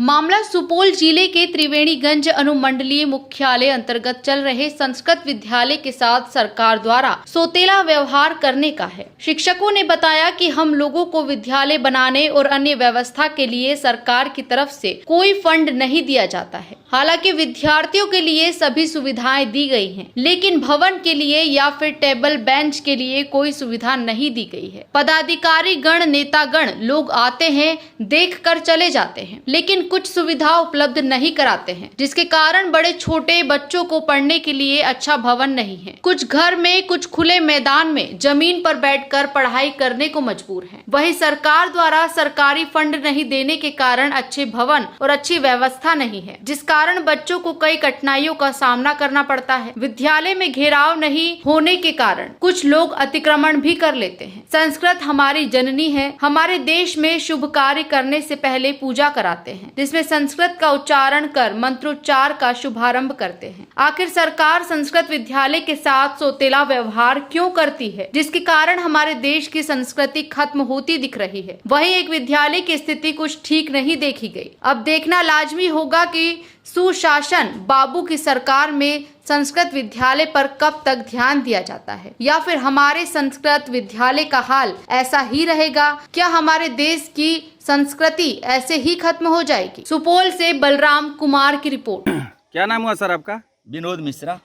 मामला सुपौल जिले के त्रिवेणीगंज अनुमंडलीय मुख्यालय अंतर्गत चल रहे संस्कृत विद्यालय के साथ सरकार द्वारा सौतेला व्यवहार करने का है। शिक्षकों ने बताया कि हम लोगों को विद्यालय बनाने और अन्य व्यवस्था के लिए सरकार की तरफ से कोई फंड नहीं दिया जाता है। हालांकि विद्यार्थियों के लिए सभी सुविधाएं दी गई हैं, लेकिन भवन के लिए या फिर टेबल बेंच के लिए कोई सुविधा नहीं दी गई है। पदाधिकारी गण, नेतागण लोग आते हैं, देख कर चले जाते हैं, लेकिन कुछ सुविधा उपलब्ध नहीं कराते हैं, जिसके कारण बड़े छोटे बच्चों को पढ़ने के लिए अच्छा भवन नहीं है। कुछ घर में, कुछ खुले मैदान में जमीन पर बैठकर पढ़ाई करने को मजबूर हैं। वहीं सरकार द्वारा सरकारी फंड नहीं देने के कारण अच्छे भवन और अच्छी व्यवस्था नहीं है, जिस कारण बच्चों को कई कठिनाइयों का सामना करना पड़ता है। विद्यालय में घेराव नहीं होने के कारण कुछ लोग अतिक्रमण भी कर लेते हैं। संस्कृत हमारी जननी है। हमारे देश में शुभ कार्य करने से पहले पूजा कराते हैं, जिसमें संस्कृत का उच्चारण कर मंत्रोच्चार का शुभारंभ करते हैं। आखिर सरकार संस्कृत विद्यालय के साथ सौतेला व्यवहार क्यों करती है, जिसके कारण हमारे देश की संस्कृति खत्म होती दिख रही है। वहीं एक विद्यालय की स्थिति कुछ ठीक नहीं देखी गई। अब देखना लाजमी होगा कि सुशासन बाबू की सरकार में संस्कृत विद्यालय पर कब तक ध्यान दिया जाता है, या फिर हमारे संस्कृत विद्यालय का हाल ऐसा ही रहेगा। क्या हमारे देश की संस्कृति ऐसे ही खत्म हो जाएगी? सुपौल से बलराम कुमार की रिपोर्ट। क्या नाम हुआ सर आपका? विनोद मिश्रा।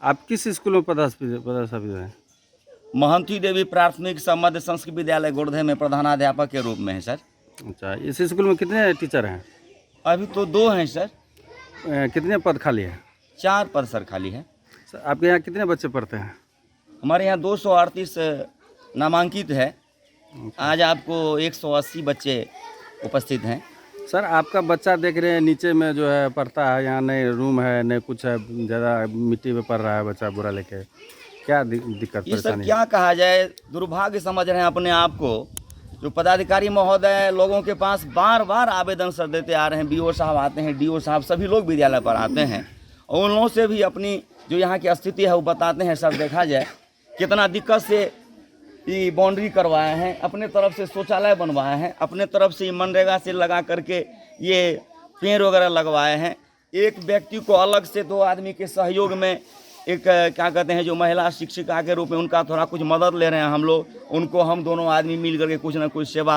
आप किस स्कूल में पदस्थापित हैं? महंती देवी प्राथमिक मध्य संस्कृत विद्यालय गोरधे में प्रधानाध्यापक के रूप में है सर। अच्छा, इस स्कूल में कितने टीचर हैं? अभी तो 2 हैं सर। कितने पद खाली हैं? 4 पद सर खाली है। सर आपके यहाँ कितने बच्चे पढ़ते हैं? हमारे यहाँ 238 नामांकित है। आज आपको 180 बच्चे उपस्थित हैं। सर आपका बच्चा देख रहे हैं नीचे में जो है पढ़ता है, यहाँ नए रूम है, नए कुछ है, ज़्यादा मिट्टी में पढ़ रहा है बच्चा बुरा लेके। क्या दिक्कत ये सर परेशानी? क्या कहा जाए, दुर्भाग्य समझ रहे हैं अपने आप को। जो पदाधिकारी महोदय लोगों के पास बार बार आवेदन सर देते आ रहे हैं। बीओ साहब आते हैं, डीओ साहब, सभी लोग विद्यालय पर आते हैं और उन लोगों से भी अपनी जो यहाँ की स्थिति है वो बताते हैं। सर देखा जाए कितना दिक्कत से ये बाउंड्री करवाए हैं, अपने तरफ से शौचालय बनवाए हैं, अपने तरफ से मनरेगा से लगा करके ये पेड़ वगैरह लगवाए हैं। एक व्यक्ति को अलग से 2 आदमी के सहयोग में एक क्या कहते हैं जो महिला शिक्षिका के रूप में उनका थोड़ा कुछ मदद ले रहे हैं हम लोग। उनको हम दोनों आदमी मिल करके कुछ ना कुछ सेवा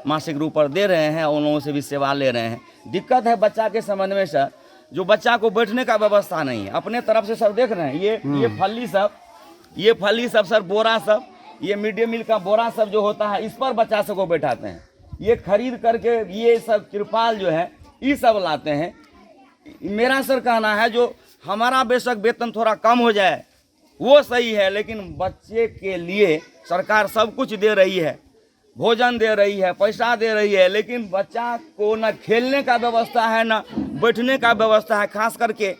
मासिक रूप पर दे रहे हैं और उन लोगों से भी सेवा ले रहे हैं। दिक्कत है बच्चा के संबंध में सर, जो बच्चा को बैठने का व्यवस्था नहीं है। अपने तरफ से सर देख रहे हैं ये फली सब सर, बोरा सब, ये मिड डे मील का बोरा सब जो होता है, इस पर बच्चा सबको बैठाते हैं। ये खरीद करके ये सब तिरपाल जो है ये सब लाते हैं। मेरा सर कहना है जो हमारा बेशक वेतन थोड़ा कम हो जाए वो सही है, लेकिन बच्चे के लिए सरकार सब कुछ दे रही है, भोजन दे रही है, पैसा दे रही है, लेकिन बच्चा को न खेलने का व्यवस्था है न बैठने का व्यवस्था है। खास करके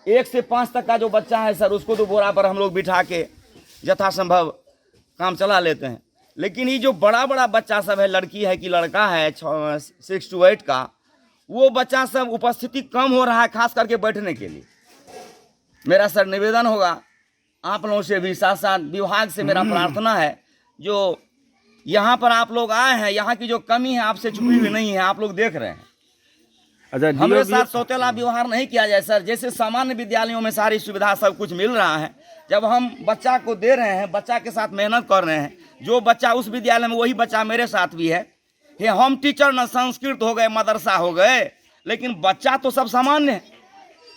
1 से 5 तक का जो बच्चा है सर, उसको तो बोरा पर हम लोग बिठा के यथासंभव काम चला लेते हैं। लेकिन ये जो बड़ा बड़ा बच्चा सब है, लड़की है कि लड़का है 6 to 8 का, वो बच्चा सब उपस्थिति कम हो रहा है खास करके बैठने के लिए। मेरा सर निवेदन होगा आप लोगों से भी, साथ साथ विभाग से मेरा प्रार्थना है, जो यहाँ पर आप लोग आए हैं, यहाँ की जो कमी है आपसे छुपी हुई नहीं है, आप लोग देख रहे हैं। अच्छा, हमारे साथ सौतेला व्यवहार नहीं किया जाए सर। जैसे सामान्य विद्यालयों में सारी सुविधा सब कुछ मिल रहा है, जब हम बच्चा को दे रहे हैं, बच्चा के साथ मेहनत कर रहे हैं, जो बच्चा उस विद्यालय में वही बच्चा मेरे साथ भी है। ये हम टीचर न संस्कृत हो गए, मदरसा हो गए, लेकिन बच्चा तो सब सामान्य है।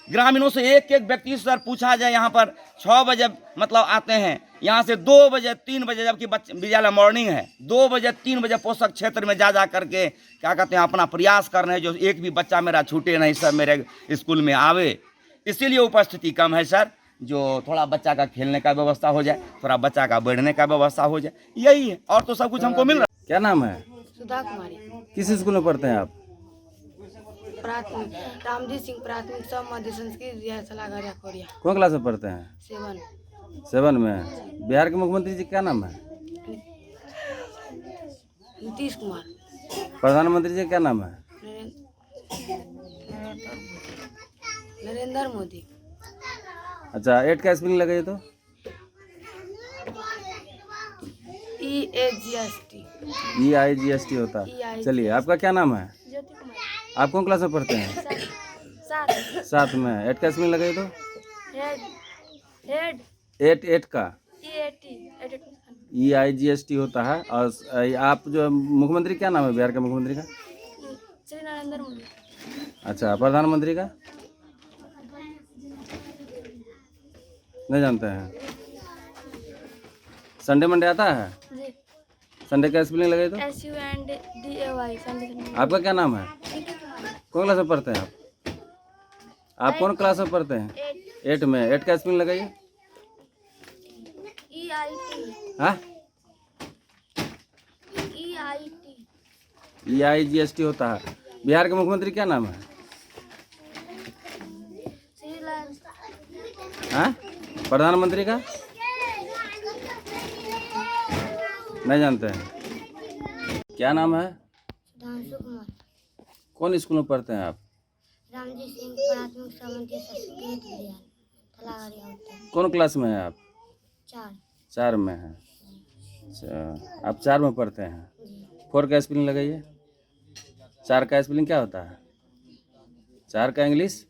ग्रामीणों से एक व्यक्ति सर पूछा जाए, यहाँ पर 6 बजे मतलब आते हैं, यहाँ से 2 बजे 3 बजे, जबकि विद्यालय मॉर्निंग है, 2 बजे 3 बजे पोषक क्षेत्र में जा करके क्या कहते हैं अपना प्रयास कर रहे हैं, जो एक भी बच्चा मेरा छूटे नहीं सर मेरे स्कूल में आवे। इसीलिए उपस्थिति कम है सर। जो थोड़ा बच्चा का खेलने का व्यवस्था हो जाए, थोड़ा बच्चा का बैठने का व्यवस्था हो जाए, यही है, और तो सब कुछ हमको मिल रहा है। क्या नाम है? सुधा कुमारी। किस स्कूल में पढ़ते हैं आप? प्राथमिक रामजी सिंह प्राथमिक मध्य संस्कृत विद्यालय सलाघरिया कोरिया। कौन क्लास में पढ़ते हैं? 7 में। बिहार के मुख्यमंत्री जी क्या नाम है? नीतीश कुमार। प्रधानमंत्री जी क्या नाम है? नरेंद्र मोदी। अच्छा, 8 का स्पेलिंग लगाइए तो। EAGST। EIGST होता है। चलिए, आपका क्या नाम है? ज्योति कुमार। आप कौन क्लास में पढ़ते हैं? सात 7 में। 8 का स्पेलिंग लगाइए तो। हेड 8 का EAT EIGST होता है। और आप जो मुख्यमंत्री क्या नाम है बिहार के मुख्यमंत्री का? श्री नरेंद्र मोदी अच्छा, प्रधानमंत्री का नहीं जानते हैं? संडे मंडे आता है? जी संडे का स्पेलिंग लगाइए तो। SUNDAY संडे आपका क्या नाम है? कौन क्लास में पढ़ते हैं आप कौन क्लास में पढ़ते हैं? 8 में। 8 का स्पेलिंग लगाइए। EIT हाँ, EIGST होता है। बिहार के मुख्यमंत्री क्या नाम है? हाँ, प्रधानमंत्री का नहीं जानते हैं? क्या नाम है? सुधांशु कुमार कौन स्कूल में पढ़ते हैं आप? रामजी सिंह प्राथमिक समन्वय संस्कृत विद्यालय थलागढ़िया उत्तर कौन क्लास में है आप? 4 में है। अच्छा, आप 4 में पढ़ते हैं। 4 का स्पेलिंग लगाइए। 4 का स्पेलिंग क्या होता है? 4 का इंग्लिश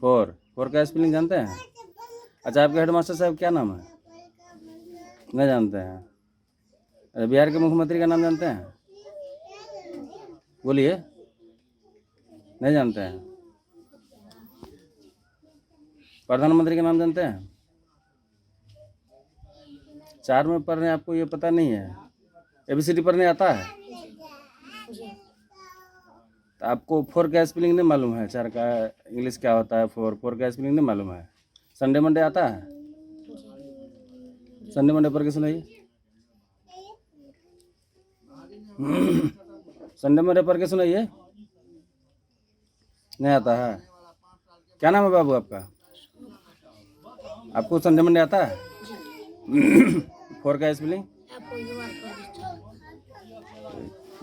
4 का स्पेलिंग जानते हैं? अच्छा, आपके हेडमास्टर साहब क्या नाम है? नहीं जानते हैं? अच्छा, बिहार के मुख्यमंत्री का नाम जानते हैं? बोलिए। नहीं जानते हैं? प्रधानमंत्री का नाम जानते हैं? 4 में पढ़ रहे हैं, आपको ये पता नहीं है? ABCD पढ़ने आता है? तो आपको 4 का स्पेलिंग नहीं मालूम है? 4 का इंग्लिश क्या होता है? 4 का स्पेलिंग नहीं मालूम है? संडे मंडे आता है? संडे मंडे पढ़ के सुनाइए। संडे मंडे पढ़ के सुनाइए। नहीं आता है? क्या नाम है बाबू आपका? आपको संडे मंडे आता है? 4 का स्पेलिंग?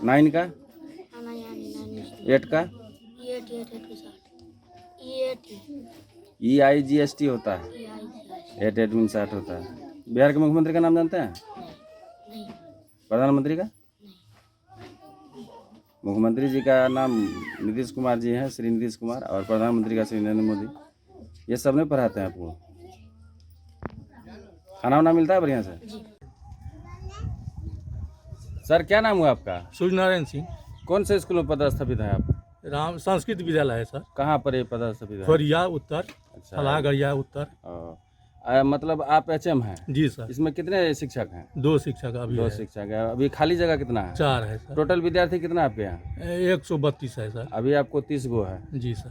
9 का? 8 का? EIGST होता है। 8 मीन 60 होता है। बिहार के मुख्यमंत्री का नाम जानते हैं? प्रधानमंत्री का? मुख्यमंत्री जी का नाम नीतीश कुमार जी हैं, श्री नीतीश कुमार, और प्रधानमंत्री का श्री नरेंद्र मोदी। ये सब नहीं पढ़ाते हैं आपको? खाना वाना मिलता है बढ़िया से? सर, क्या नाम हुआ आपका? सूर्यनारायण सिंह। कौन से स्कूल में पदस्थापित है आप? राम संस्कृत विद्यालय है सर। कहाँ पर ये पदस्थापित है? खोरिया उत्तर, अच्छा। फलागढ़िया उत्तर। मतलब आप HM हैं? जी सर। इसमें कितने शिक्षक हैं? 2 शिक्षक अभी 2 है। शिक्षक है। अभी खाली जगह कितना है? 4 है सर। टोटल विद्यार्थी कितना आपके यहाँ? 132 है सर। अभी आपको 30 गो है। जी सर।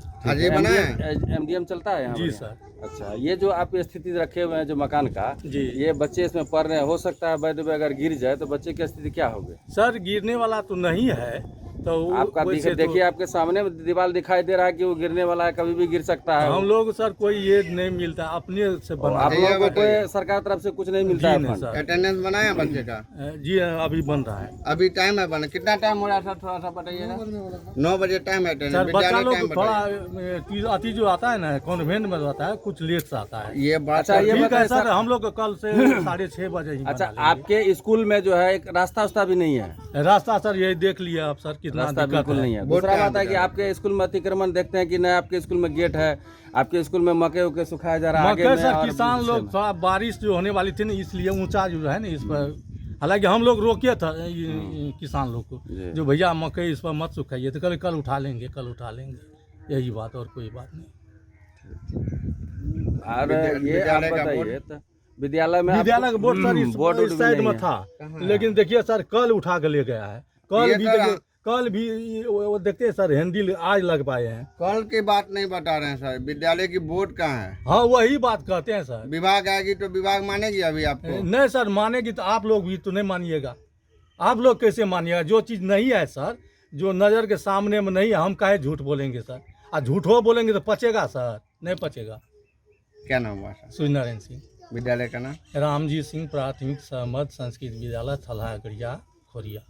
MDM चलता है यहाँ? जी बढ़िया? सर। अच्छा, ये जो आप स्थिति रखे हुए हैं जो मकान का, जी। ये बच्चे इसमें पढ़ रहे हैं, हो सकता है वैद्य में अगर गिर जाए तो बच्चे की स्थिति क्या होगी? सर गिरने वाला तो नहीं है, तो आपका वैसे देखिए आपके सामने दीवार दिखाई दे रहा है कि वो गिरने वाला है, कभी भी गिर सकता है। हम लोग सर कोई ये नहीं मिलता, अपने से बना। आप लोगों को कोई सरकार तरफ से कुछ नहीं मिलता है? नहीं फंड? सर। अटेंडेंस बनाया बच्चे का? जी अभी बन रहा है। अभी टाइम है बना, कितना टाइम हो रहा है सर? थोड़ा सा बताइएगा। 9 बजे टाइम है अटेंडेंस। सर बच्चा विद्यालय लोग टाइम थोड़ा अति जो आता है ना कॉन्वेंट में रहता है, कुछ लेट से आता है। ये बात अच्छा, ये ठीक है बताइए सर, हम लोग कल से 6:30 बजे ही अच्छा, बना लेंगे। आपके स्कूल में जो है एक रास्ता भी नहीं है? रास्ता सर यही देख लिया आप सर, कितना रास्ता दिक्कत बिल्कुल नहीं है। दूसरा बात है कि आपके स्कूल में अतिक्रमण देखते हैं कि नहीं, आपके स्कूल में गेट है, आपके स्कूल में मकई उके सुखाया जा रहा है आगे मगर में, सर और किसान पीछे लोग में। थोड़ा बारिश जो होने वाली थी ना, इसलिए ऊंचा जो है ना इस पर, हालांकि हम लोग रोके था ये किसान लोग को, जी। जो भैया मकई इस पर मत सुखाइए, तो कल उठा लेंगे, कल उठा लेंगे, यही बात और कोई बात नहीं। और ये आप बताइए तो विद्यालय में विद्यालय का बोर्ड सर बोर्ड इस साइड में था, लेकिन देखिए सर कल उठा के ले गया है। कल भी वो देखते हैं सर, हैंडल आज लग पाए हैं। कल की बात नहीं बता रहे हैं सर, विद्यालय की बोर्ड कहाँ है? हाँ वही बात कहते हैं सर। विभाग आएगी तो विभाग मानेगी अभी आपको? नहीं सर, मानेगी तो आप लोग भी तो नहीं मानिएगा। आप लोग कैसे मानिएगा? जो चीज़ नहीं है सर, जो नज़र के सामने में नहीं है, हम काहे झूठ बोलेंगे सर? और झूठो बोलेंगे तो पचेगा सर? नहीं पचेगा। क्या नाम हुआ सर? सूर्यनारायण सिंह। विद्यालय का नाम? रामजी सिंह प्राथमिक समन्वय संस्कृत विद्यालय थलागढ़िया खोरिया।